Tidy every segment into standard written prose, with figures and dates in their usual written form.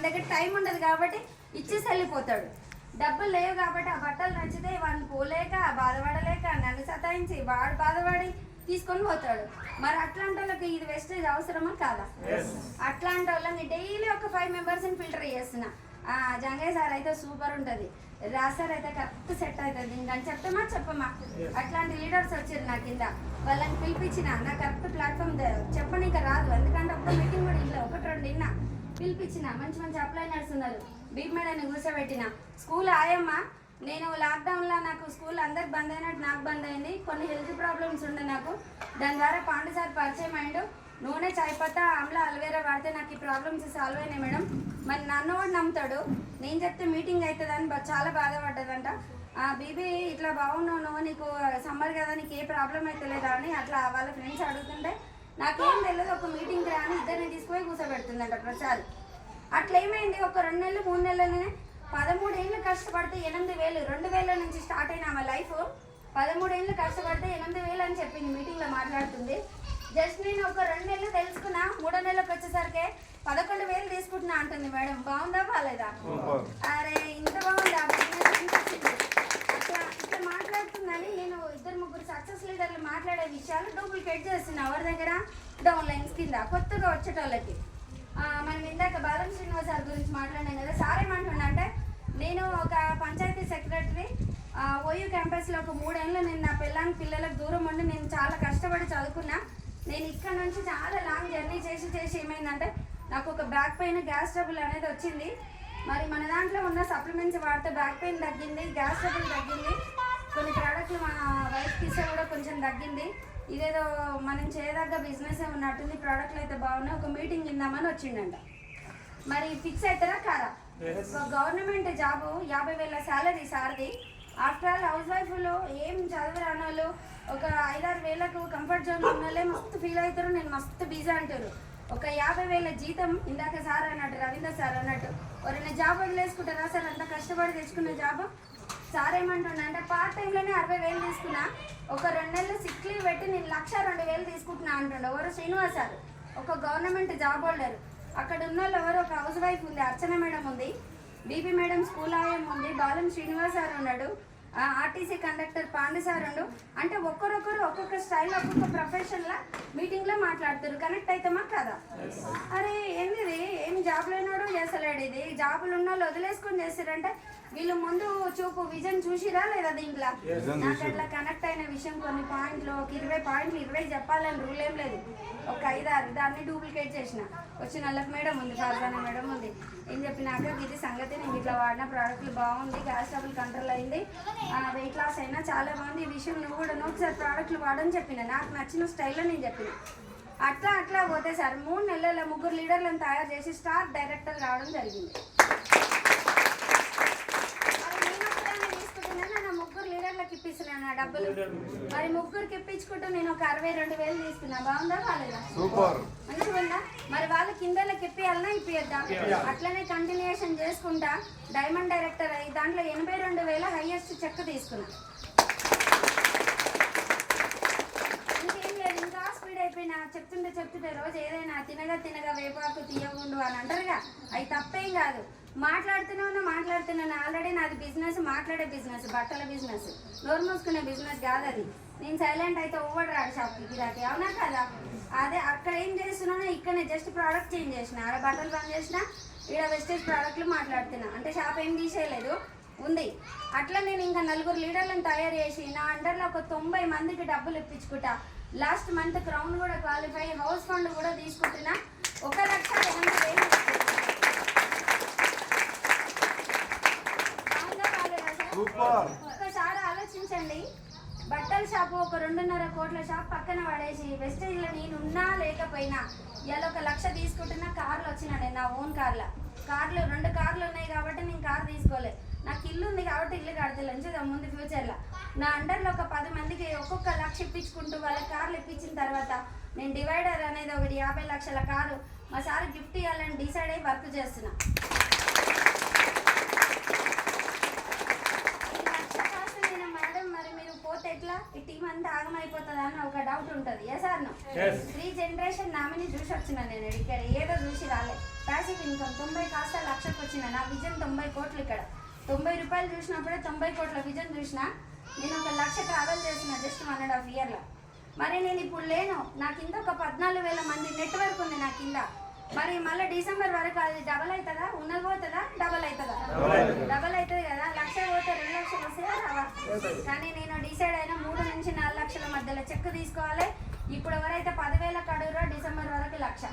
దగ్గర టైం ఉండదు కాబట్టి ఇచ్చేసి వెళ్ళిపోతాడు. డబ్బులు లేవు కాబట్టి ఆ బట్టలు నచ్చితే వాడిని పోలేక బాధపడలేక నన్ను సతాయించి వాడు బాధపడి తీసుకొని పోతాడు. మరి అట్లాంటి వాళ్ళకి ఇది వేస్టేజ్ అవసరమా కాదా? అట్లాంటి వాళ్ళని డైలీ ఒక 5 మెంబర్స్ని ఫిల్టర్ చేస్తున్నా. జంగయ్య సార్ అయితే సూపర్ ఉంటుంది, రాసార్ అయితే కరెక్ట్ సెట్ అవుతుంది. ఇంకా చెప్పమా అట్లాంటి లీడర్స్ వచ్చారు నా కింద, వాళ్ళని పిలిపించిన నాకు కరెక్ట్ ప్లాట్ఫామ్ చెప్పనీక రాదు. ఎందుకంటే ఒక్క మీటింగ్ కూడా ఇలా 1-2 విన్నా. పిలిపించిన మంచి అప్లైనర్స్ ఉన్నారు. బీప్ మేడని కూర్చోబెట్టిన. స్కూల్ ఆయమ్మ నేను లాక్డౌన్లో నాకు స్కూల్ అందరికి బంద్ అయినట్టు నాకు బంద్ అయింది. కొన్ని హెల్త్ ప్రాబ్లమ్స్ ఉండే నాకు. దాని ద్వారా పాండు సార్ పరిచయం అయ్యాడు. నూనె చాయ్ పత్తా ఆమ్లా అల్వేరా వాడితే నాకు ఈ ప్రాబ్లమ్స్ సాల్వ్ అయినాయి మేడం. మరి నన్ను కూడా నమ్ముతాడు. నేను చెప్తే మీటింగ్ అవుతుందని చాలా బాధపడ్డదంట. బీబీ ఇట్లా బాగున్నావు నువ్వు, నీకు సమ్మర్ కదా నీకు ఏ ప్రాబ్లం అయితే లేదా అని అట్లా వాళ్ళ ఫ్రెండ్స్ అడుగుతుంటే నాకేం తెలియదు, ఒక మీటింగ్కి రాని ఇద్దరిని తీసుకుపోయి కూర్చోబెడుతుందంట ప్రసాద్. అట్లా ఏమైంది, ఒక 2 నెలలు 3 నెలలనే 13 ఏళ్ళు కష్టపడితే 8,000, 2,000 నుంచి స్టార్ట్ అయిన ఆమె లైఫ్. 13 ఏళ్ళు కష్టపడితే 8,000 అని చెప్పింది మీటింగ్లో మాట్లాడుతుంది. జస్ట్ నేను ఒక 2 నెలలు తెలుసుకున్నా, 3వ నెలలకు వచ్చేసరికి 11,000 తీసుకుంటున్నా అంటుంది మేడం. బాగుందా బాగాలేదా? అరే ఇంత బాగుందా? ఇట్లా మాట్లాడుతుందని నేను 2-3 సక్సెస్ లీడర్లు మాట్లాడే విషయాలు డూప్లికేట్ చేస్తున్నా ఎవరి దగ్గర, డౌన్ లైన్స్ కింద కొత్తగా వచ్చేటోళ్ళకి. మనం ఇందాక బాలం శ్రీనివాస్ సార్ గురించి మాట్లాడాం కదా. సార్ ఏమంటున్నా అంటే, నేను ఒక పంచాయతీ సెక్రటరీ ఓయూ క్యాంపస్లో ఒక 3 ఏళ్ళు నేను నా పిల్లలకు దూరం ఉండి నేను చాలా కష్టపడి చదువుకున్నా. నేను ఇక్కడ నుంచి చాలా లాంగ్ జర్నీ చేసి ఏమైందంటే నాకు ఒక బ్యాక్ పెయిన్, గ్యాస్ ట్రబుల్ అనేది వచ్చింది. మరి మన దాంట్లో ఉన్న సప్లిమెంట్స్ వాడితే బ్యాక్ పెయిన్ తగ్గింది, గ్యాస్ ట్రబుల్ తగ్గింది. కొన్ని ప్రోడక్ట్లు మా వైఫ్కి ఇస్తే కూడా కొంచెం తగ్గింది. ఇదేదో మనం చేయదగ్గ బిజినెస్ ఉన్నట్టుంది, ప్రోడక్ట్లు అయితే బాగున్నాయి, ఒక మీటింగ్ ఇందామని వచ్చిండంట. మరి ఫిక్స్ అవుతారా కారా? గవర్నమెంట్ జాబు 50,000 శాలరీ సార్ది. ఆఫ్టర్ ఆల్ హౌస్ వైఫ్లో ఏం చదువురాని వాళ్ళు ఒక 5-6 వేలకు కంఫర్ట్ జోన్ ఉన్న వాళ్ళే మస్తు ఫీల్ అవుతారు, నేను మస్తు బిజీ అంటారు. ఒక 50,000 జీతం ఇందాక సార్ అన్నట్టు, రవీందర్ సార్ అన్నట్టు, ఎవరైనా జాబ్ వదిలేసుకుంటారా సార్? అంత కష్టపడి తెచ్చుకున్న జాబ్. సార్ ఏమంటున్నా అంటే పార్ట్ టైంలోనే 60,000 తీసుకున్నా, ఒక 2 నెలలు సిక్ లీవ్ పెట్టి నేను 1,02,000 తీసుకుంటున్నా అంటుండే. ఎవరు? శ్రీనివాస్ సార్, ఒక గవర్నమెంట్ జాబ్ హోల్డర్. అక్కడ ఉన్న వాళ్ళు ఎవరు? ఒక హౌస్ వైఫ్ ఉంది, అర్చన మేడం ఉంది, బీబీ మేడం స్కూల్ ఆయం ఉంది, బాలం శ్రీనివాస్ సార్ ఉన్నాడు, ఆర్టీసీ కండక్టర్ పాండు సార్ ఉండు. అంటే ఒక్కరొకరు ఒక్కొక్క స్టైల్, ఒక్కొక్క ప్రొఫెషన్లో మీటింగ్లో మాట్లాడుతారు. కనెక్ట్ అవుతామా కదా? అరే ఏంది ఏం జాబ్ లేనాడు చేస్తలేడు, ఇది జాబులు ఉన్న వాళ్ళు వదిలేసుకొని చేస్తారంటే వీళ్ళు ముందు చూపు విజన్ చూసిరా లేదా? దీంట్లో నాకు అట్లా కనెక్ట్ అయిన విషయం కొన్ని పాయింట్లు, ఒక 20 పాయింట్లు 20 చెప్పాలని రూల్ ఏం లేదు, ఒక 5-6 దాన్ని డూప్లికేట్ చేసిన. వచ్చి నల్లకి మేడం ఉంది, ఫార్జానా మేడం ఉంది, ఏం చెప్పినాక ఇది సంగతి, నేను ఇట్లా వాడిన ప్రోడక్ట్లు బాగుంది, గ్యాస్ ట్రబుల్ కంట్రోల్ అయింది, వెయిట్ లాస్ అయినా చాలా బాగుంది, ఈ విషయం నువ్వు కూడా ఒకసారి ప్రోడక్ట్లు వాడని చెప్పిన, నాకు నచ్చిన స్టైల్లో నేను చెప్పిన. అట్లా పోతే సార్ 3 నెలల 3 లీడర్లను తయారు చేసి స్టార్ డైరెక్టర్ రావడం జరిగింది. ఇప్పిస్తున్నాను ఆ డబ్బులు. మరి 3కి ఇప్పించుకుంటూ నేను ఒక 62,000 తీసుకున్నా. బాగుందా బాగాలేదా? మంచిగా ఉందా? మరి వాళ్ళ కిందకి ఇప్పియాలన్నా ఇప్పిద్దాం. అట్లనే కంటిన్యూషన్ చేసుకుంటా డైమండ్ డైరెక్టర్ అయ్యి దాంట్లో 82,000 హైయెస్ట్ చెక్ తీసుకున్నా. ఇంకేం లేదు, ఇంకా స్పీడ్ అయిపోయినా. చెప్తుంటే రోజు ఏదైనా తినగా వేపాకు తీయగుండు అని అంటారుగా, అవి తప్పేం కాదు. మాట్లాడుతున్నాను ఆల్రెడీ నాది బిజినెస్, మాట్లాడే బిజినెస్, బట్టల బిజినెస్, నోరు మూసుకునే బిజినెస్ కాదు అది. నేను సైలెంట్ అయితే ఓవర్ రాడు షాప్కి గిరాకి, అవునా కదా? అదే అక్కడ ఏం చేస్తున్నానో ఇక్కడనే జస్ట్ ప్రోడక్ట్ చేంజ్ చేసిన, ఆడ బట్టలు బంద్ చేసిన, ఇక్కడ వెస్టేజ్ ప్రోడక్ట్లు మాట్లాడుతున్నా. అంటే షాప్ ఏం తీసేయలేదు, ఉంది. అట్లా నేను ఇంకా 4 లీడర్లను తయారు చేసి నా అండర్లో ఒక 90 మందికి డబ్బులు ఇప్పించుకుంటా. లాస్ట్ మంత్ క్రౌన్ కూడా క్వాలిఫై, హౌస్ ఫండ్ కూడా తీసుకుంటున్నా. 1,08,000. ఒకసారి ఆలోచించండి, బట్టల షాపు ఒక 2.5 కోట్ల షాప్ పక్కన పడేసి వెస్టేజ్లో నేను ఉన్నా లేకపోయినా ఇవాళ 1,00,000 తీసుకుంటున్నా. కార్లు వచ్చినాడే, నా ఓన్ కార్లు 2 కార్లు ఉన్నాయి కాబట్టి నేను కార్ తీసుకోలే. నాకు ఇల్లు ఉంది కాబట్టి ఇల్లు కడతలేదు ముందు ఫ్యూచర్లో. నా అండర్లో ఒక 10 మందికి ఒక్కొక్క 1,00,000 ఇప్పించుకుంటూ వాళ్ళకి కార్లు ఇప్పించిన తర్వాత నేను డివైడర్ అనేది ఒకటి 50 లక్షల కారు మా సార్ గిఫ్ట్ ఇవ్వాలని డిసైడ్ అయ్యి వర్క్ చేస్తున్నా. ఎట్లా ఈ టీం అంతా ఆగమైపోతుంది అని ఒక డౌట్ ఉంటుంది. సార్ 3 జనరేషన్ నామిని చూసి వచ్చిన నేను ఇక్కడ ఏదో చూసి రాలే. ప్యాసివ్ ఇన్కమ్ 90 కాస్త లక్షకు వచ్చిన నా విజన్ 90 కోట్లు. ఇక్కడ 90 రూపాయలు చూసినప్పుడే 90 కోట్ల విజన్ చూసిన. నేను 1 లక్ష ట్రావెల్ చేసిన జస్ట్ 1.5 ఇయర్లో. మరి నేను ఇప్పుడు లేను, నా కింద ఒక 14,000 మంది నెట్వర్క్ ఉంది నా కింద. మరి మళ్ళీ డిసెంబర్ వరకు అది డబల్ అవుతుందా, ఉన్నది పోతుందా, డబల్ అవుతుందా? డబల్ అవుతుంది కదా. 1 లక్ష పోతే 2 లక్షలు వస్తాయా రావా? కానీ నేను డిసైడ్ అయినా 3 నుంచి 4 లక్షల మధ్యలో చెక్ తీసుకోవాలి. ఇప్పుడు ఎవరైతే 10,000 కడుగురో డిసెంబర్ వరకు 1 లక్ష,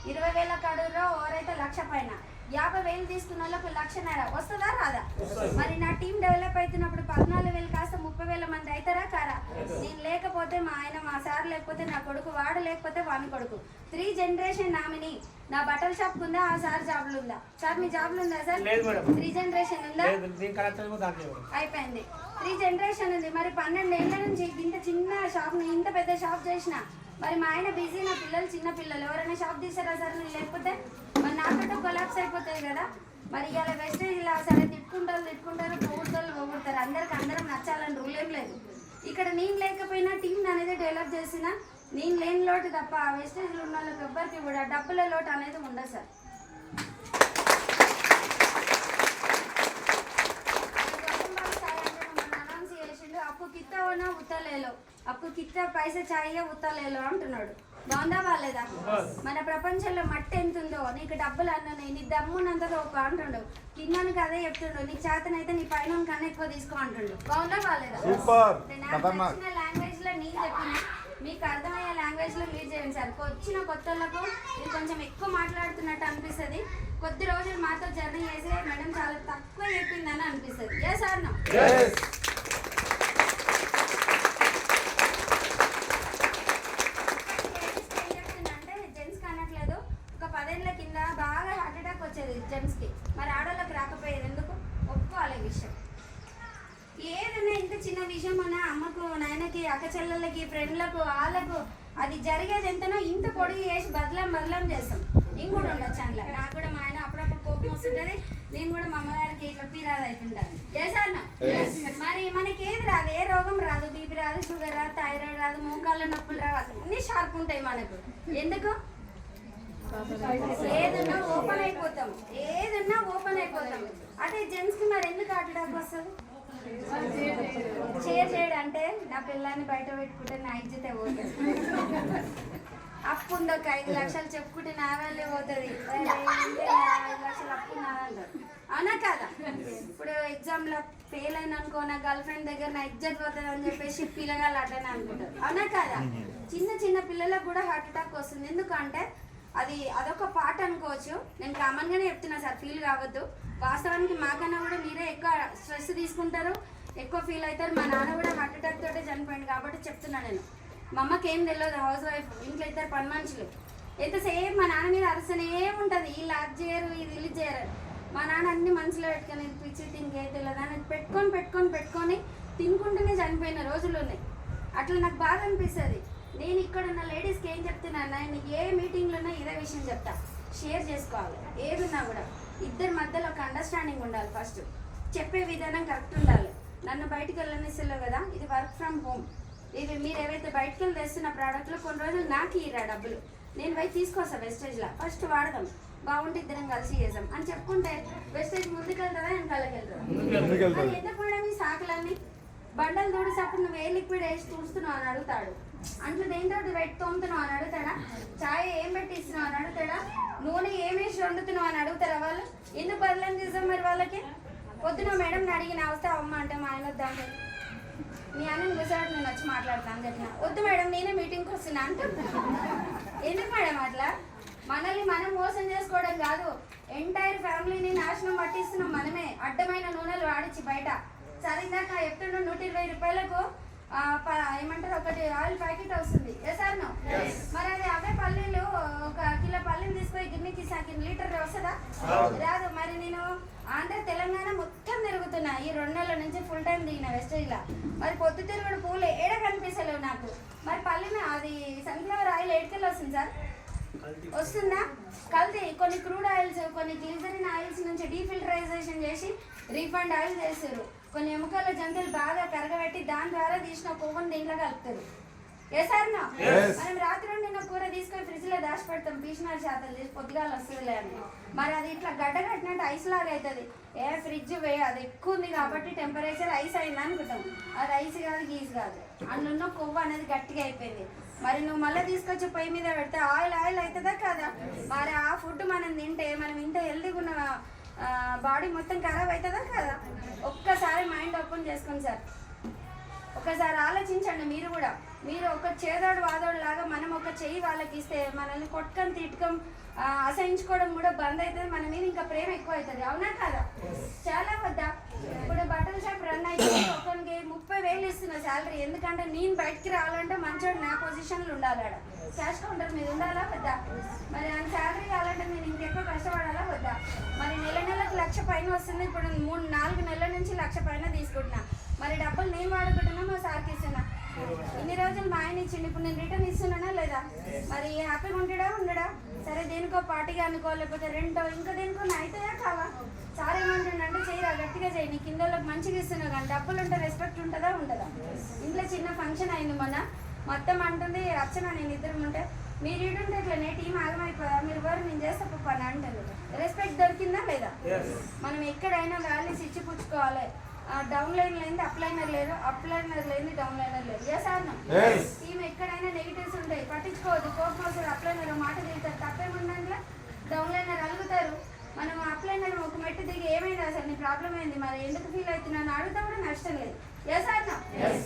20,000 కడుగురో ఎవరైతే 1 లక్ష పైన, 50,000 తీసుకున్న వాళ్ళకి 1 లక్షన్నర వస్తుందా రాదా? మరి నా టీం డెవలప్ అవుతున్నప్పుడు 14,000 కాస్త 30,000 మంది అవుతారా కారా? నేను లేకపోతే మా ఆయన, మా సార్ లేకపోతే నా కొడుకు, వాడు లేకపోతే వాని కొడుకు. 3 జనరేషన్ నామిని. నా బట్టల షాప్ ఉందా, ఆ సార్ జాబ్లు ఉందా? సార్ మీ జాబ్లు ఉందా సార్? 3 జనరేషన్ ఉందా? అయిపోయింది. 3 జనరేషన్ ఉంది. మరి 12 ఏళ్ళ నుంచి ఇంత చిన్న షాప్, ఇంత పెద్ద షాప్ చేసిన. మరి మా ఆయన బిజీ, నా పిల్లలు చిన్న పిల్లలు, ఎవరైనా షాప్ తీసారా సార్? నేను లేకపోతే మరి నాకంటే కొలాప్స్ అయిపోతాయి కదా. మరి ఇలా వెస్టేజ్ ఇలా సరే తిట్టుకుంటారు, పోగొడతారు. అందరం నచ్చాలని రూల్ ఏం లేదు. ఇక్కడ నేను లేకపోయినా టీం అనేది డెవలప్ చేసిన. నేను లేని లోటు తప్ప వెస్టేజ్లో ఉన్న వాళ్ళకి ఎవ్వరికి కూడా డబ్బుల లోటు అనేది ఉండదు సార్. అనౌన్స్ చేసిండు, అప్పు కిత్తా ఉన్నా ఉత్తలేలో, అప్పు కిత్తా పైసా చాయ్యే ఉత్తలేలో అంటున్నాడు. బాగుందా బాగాలేదా? మన ప్రపంచంలో మట్టి ఎంత ఉందో, నీకు డబ్బులు అన్నీ, నీ దమ్మున్నంతగా ఒక అంటుండు. కిందనికి అదే చెప్తుండు, నీకు చేతనైతే నీ పైన కన్నా ఎక్కువ తీసుకో అంటుండు. బాగుందా బాగాలేదా? నాకు నచ్చిన లాంగ్వేజ్ లో నేను చెప్పిన, మీకు అర్థమయ్యే లాంగ్వేజ్ లో మీరు చేయండి సార్. వచ్చిన కొత్త వాళ్ళకు నేను కొంచెం ఎక్కువ మాట్లాడుతున్నట్టు అనిపిస్తుంది. కొద్ది రోజులు మాతో జర్నీ చేసి మేడం చాలా తక్కువ చెప్పిందని అనిపిస్తుంది. ఏ సార్ నా బాగా హార్ట్ అటాక్ వచ్చేది జెంట్స్కి, మరి ఆడవాళ్ళకి రాకపోయేది ఎందుకు? ఒప్పుకోవాలి విషయం. ఏదైనా ఇంత చిన్న విషయం మన అమ్మకు, నాయనకి, అక్క చెల్లెళ్ళకి, ఫ్రెండ్లకు, వాళ్ళకు అది జరిగేది ఎంతనో ఇంత పొడిగి చేసి బదలం చేస్తాం. నేను కూడా ఉండొచ్చు అందులో. నాకు కూడా మా ఆయన అప్పుడప్పుడు కోపం వస్తుంటుంది. నేను కూడా మా అమ్మగారికి ఇట్లా పీరాదు అవుతుంటాను. చేశాను. మరి మనకి ఏది రాదు, ఏ రోగం రాదు, బీపీ రాదు, షుగర్ రాదు, థైరాయిడ్ రాదు, మోకాళ్ళ నొప్పులు రావు, అన్నీ షార్ప్ ఉంటాయి మనకు. ఎందుకు? ఏదన్నా ఓపెన్ అయిపోతాం, అదే జెంట్స్ కి మరి ఎందుకు హార్ట్ అటాక్ వస్తుంది? షేర్ చేయడం అంటే నా పిల్లాన్ని బయట పెట్టుకుంటే నా ఇజ్జతే పోతుంది. అప్పు ఉంది ఒక 5 లక్షలు చెప్పుకుంటే నా వాళ్ళే పోతుంది. 5 లక్షలు అప్పు నాదంటారు. అవునా కాదా? ఇప్పుడు ఎగ్జామ్లో ఫెయిల్ అయిన అనుకో, నా గర్ల్ ఫ్రెండ్ దగ్గర నా ఇజ్జత్ పోతుంది అని చెప్పేసి పిల్లగాళ్ళు అట్టని అనుకుంటారు. అవునా కాదా? చిన్న పిల్లలకు కూడా హార్ట్ అటాక్ వస్తుంది. ఎందుకంటే అదొక పార్ట్ అనుకోవచ్చు. నేను కామన్గానే చెప్తున్నా సార్, ఫీల్ కావద్దు. వాస్తవానికి మాకన్నా కూడా మీరే ఎక్కువ స్ట్రెస్ తీసుకుంటారు, ఎక్కువ ఫీల్ అవుతారు. మా నాన్న కూడా హార్ట్ అటాక్ తోటే చనిపోయింది కాబట్టి చెప్తున్నా నేను. మా అమ్మకి ఏం తెలియదు, హౌస్ వైఫ్, ఇంట్లో 2 పని మనుషులు. ఎంతసేపు మా నాన్న మీద అరుసనే ఉంటుంది, వీళ్ళు అది చేయరు, ఇది చేయరు. మా నాన్న అన్ని మనసులో పెట్టుకొని పిచ్చి ఇంకేం తెలియదు అని పెట్టుకొని తినుకుంటూనే చనిపోయిన రోజులు ఉన్నాయి. అట్లా నాకు బాగా అనిపిస్తుంది. నేను ఇక్కడ ఉన్న లేడీస్కి ఏం చెప్తున్నాను, నేను ఏ మీటింగ్లో ఉన్నా ఇదే విషయం చెప్తా. షేర్ చేసుకోవాలి. ఏదున్నా కూడా ఇద్దరి మధ్యలో ఒక అండర్స్టాండింగ్ ఉండాలి. ఫస్ట్ చెప్పే విధానం కరెక్ట్ ఉండాలి. నన్ను బయటకు వెళ్ళనిస్తలేవు కదా, ఇది వర్క్ ఫ్రమ్ హోమ్. ఇది మీరు ఏవైతే బయటకు వెళ్ళి తెస్తున్న ప్రోడక్ట్లు కొన్ని రోజులు నాకు ఇరా డబ్బులు, నేను పోయి తీసుకొస్తా వెస్టేజ్లో, ఫస్ట్ వాడదాం, బాగుంటే ఇద్దరం కలిసి చేద్దాం అని చెప్పుకుంటే వెస్టేజ్ ముందుకెళ్తుందా వెనకాలకి వెళ్తుందా? ఎందుకు మేడం ఈ సాకులన్నీ? బండలు తోడిసప్పుడు నువ్వు ఏ లిక్విడ్ వేసి తుడుస్తున్నావు అని అడుగుతాడు. అంట్లో దేంతో పెట్టి తోముతున్నావు అని అడుగుతాడా? చాయ్ ఏం పెట్టి ఇస్తున్నావు అని అడుగుతాడా? నూనె ఏమేసి వండుతున్నావు అని అడుగుతారా వాళ్ళు? ఎందుకు బదలం చేద్దాం మరి వాళ్ళకి? పొద్దున మేడం అడిగిన వస్తే అమ్మ అంటే మా ఆయన వద్దాం, మీ అన్నని కూర్చోబెట్టి నేను వచ్చి మాట్లాడతాను అని చెప్పిన. వద్దు మేడం నేనే మీటింగ్కి వస్తున్నా అంటే ఎందుకు మేడం అట్లా? మనల్ని మనం మోసం చేసుకోవడం కాదు, ఎంటైర్ ఫ్యామిలీని నాశనం పట్టిస్తున్నాం మనమే. అడ్డమైన నూనెలు వాడిచ్చి బయట. సరే ఇందాక చెప్తుండ్రు 120 రూపాయలకు ఏమంటారు ఒకటి ఆయిల్ ప్యాకెట్ వస్తుంది. సార్ నో మరి అది అవే పల్లీలు, 1 కిలో పల్లీలు తీసుకొని గిన్నెకి లీటర్ వస్తుందా? రాదు. మరి నేను ఆంధ్ర తెలంగాణ మొత్తం తిరుగుతున్నా ఈ 2 నెలల నుంచి, ఫుల్ టైం దిగిన వెస్టేజ్లో. మరి పొద్దు తిరుగుడు పూలు ఏడ కనిపిస్తలేవు నాకు. మరి పల్లీని అది సన్ఫ్లవర్ ఆయిల్ ఎడికెళ్ళి వస్తుంది సార్? వస్తుందా? కల్తీ. కొన్ని క్రూడ్ ఆయిల్స్, కొన్ని గ్లిజరిన్ ఆయిల్స్ నుంచి డీఫిల్టరైజేషన్ చేసి రీఫండ్ ఆయిల్ చేస్తారు. కొన్ని ఎముకల జంతువులు బాగా కరగబెట్టి దాని ద్వారా తీసిన కొవ్వును దీంట్లో కలుపుతారు. మనం రాత్రి వండిన కూర తీసుకొని ఫ్రిడ్జ్ లో దాచి పెడతాం, పీసినారు శాతం చేసి పొద్దుగాల వస్తుందిలే అని. మరి అది ఇట్లా గడ్డ కట్టినట్టు ఐస్ లాగా అవుతుంది. ఫ్రిడ్జ్ అది ఎక్కువ ఉంది కాబట్టి టెంపరేచర్ ఐస్ అయింది అనుకుంటాం. అది ఐస్ కాదు, గీస్ కాదు, అందులో కొవ్వు అనేది గట్టిగా అయిపోయింది. మరి నువ్వు మళ్ళీ తీసుకొచ్చి పొయ్యి మీద పెడితే ఆయిల్ అవుతుందా కదా? మరి ఆ ఫుడ్ మనం తింటే మనం ఇంత హెల్తీగా ఉన్న బాడీ మొత్తం ఖరాబ్ అవుతుందా కదా? ఒక్కసారి మైండ్ ఓపెన్ చేసుకోండి సార్, ఒకసారి ఆలోచించండి. మీరు కూడా మీరు ఒక చేదోడు వాదోడు లాగా మనం ఒక చెయ్యి వాళ్ళకి ఇస్తే మనల్ని కొట్టుకొని తిట్టుకం అసహించుకోవడం కూడా బంద్ అవుతుంది. మన మీద ఇంకా ప్రేమ ఎక్కువ అవుతుంది. అవునా కదా? చాలా వద్దా? ఇప్పుడు బట్టల షాప్ రన్ అయితే ఒకరికి 30,000 ఇస్తున్నా శాలరీ. ఎందుకంటే నేను బయటికి రావాలంటే మంచోడు నా పొజిషన్లో ఉండాలి, క్యాష్ కౌంటర్ మీద ఉండాలా వద్దా? మరి ఆ శాలరీ కావాలంటే నేను ఇంకెక్కువ కష్టపడాలా వద్దా? మరి నెలకు 1,00,000 పైన వస్తుంది. ఇప్పుడు 3-4 నెలల నుంచి 1,00,000 పైన తీసుకుంటున్నా. మరి డబ్బులు నేను వాడుకుంటున్నా, మా సార్కి ఇస్తున్నా. ఇన్ని రోజులు మా ఆయన ఇచ్చిండు, ఇప్పుడు నేను రిటర్న్ ఇస్తున్నానా లేదా? మరి హ్యాపీగా ఉండడా? సరే దేనికో పార్టీగా అనుకో, లేకపోతే రెంటో ఇంకా దేనికో అవుతాయా కావా? సార్ ఏమంటుండంటే చేయరా, గట్టిగా చేయి, నీ కింద వాళ్ళకి మంచిగా ఇస్తున్నావు కానీ డబ్బులు ఉంటే రెస్పెక్ట్ ఉంటుందా? ఇంట్లో చిన్న ఫంక్షన్ అయింది మొన్న, మొత్తం అంటుంది అర్చన నేను ఇద్దరం ఉంటే మీరు ఇటుంటే ఇట్లా నే టీం ఆగమైపోయా, మీరు ఎవరు నేను చేస్తా పని అంటుంది. రెస్పెక్ట్ దొరికిందా లేదా? మనం ఎక్కడైనా వాల్యూస్ ఇచ్చి పుచ్చుకోవాలి. డౌన్ లైన్ లేని అప్లైనర్ లేదు, అప్లైనర్ లేని డౌన్ లైనర్ లేదు. టీం ఎక్కడైనా నెగిటివ్స్ ఉంటాయి, పట్టించుకోవద్దు. కోపం వస్తుంది, అప్లైనర్ మాట దిగుతారు, తప్పేముందంటే డౌన్ లైనర్ అలుగుతారు. మనం అప్లైనర్ ఒక మెట్టు దిగి ఏమైంది అసలు నీ ప్రాబ్లం ఏంది, మరి ఎందుకు ఫీల్ అవుతున్నాను అడుగుతా కూడా నష్టం లేదు.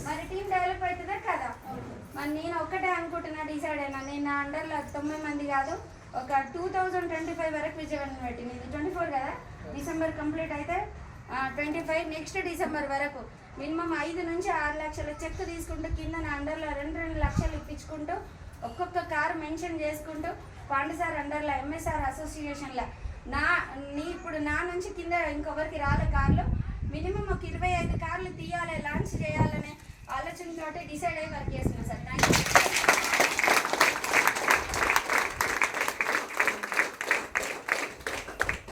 మరి టీం డెవలప్ అవుతుందా కదా? మరి నేను ఒక్కటే అనుకుంటున్నా, డిసైడ్ అయినా నేను నా అండర్లో 9 మంది కాదు, ఒక 2025 వరకు విజయవాడ పెట్టింది. ఇది 24 కదా, డిసెంబర్ కంప్లీట్ అయితే 25 నెక్స్ట్ డిసెంబర్ వరకు మినిమం 5 నుంచి 6 లక్షల చెక్ తీసుకుంటూ కింద నా అండర్లో 2 లక్షలు ఇప్పించుకుంటూ ఒక్కొక్క కారు మెన్షన్ చేసుకుంటూ పాండసార్ అండర్లో ఎంఎస్ఆర్ అసోసియేషన్లో ఇప్పుడు నా నుంచి కింద ఇంకొకరికి రాలే కార్లు మినిమం ఒక 25 కార్లు తీయాలి, లాంచ్ చేయాలనే ఆలోచనతోటి డిసైడ్ అయ్యి వర్క్ చేస్తున్నాను.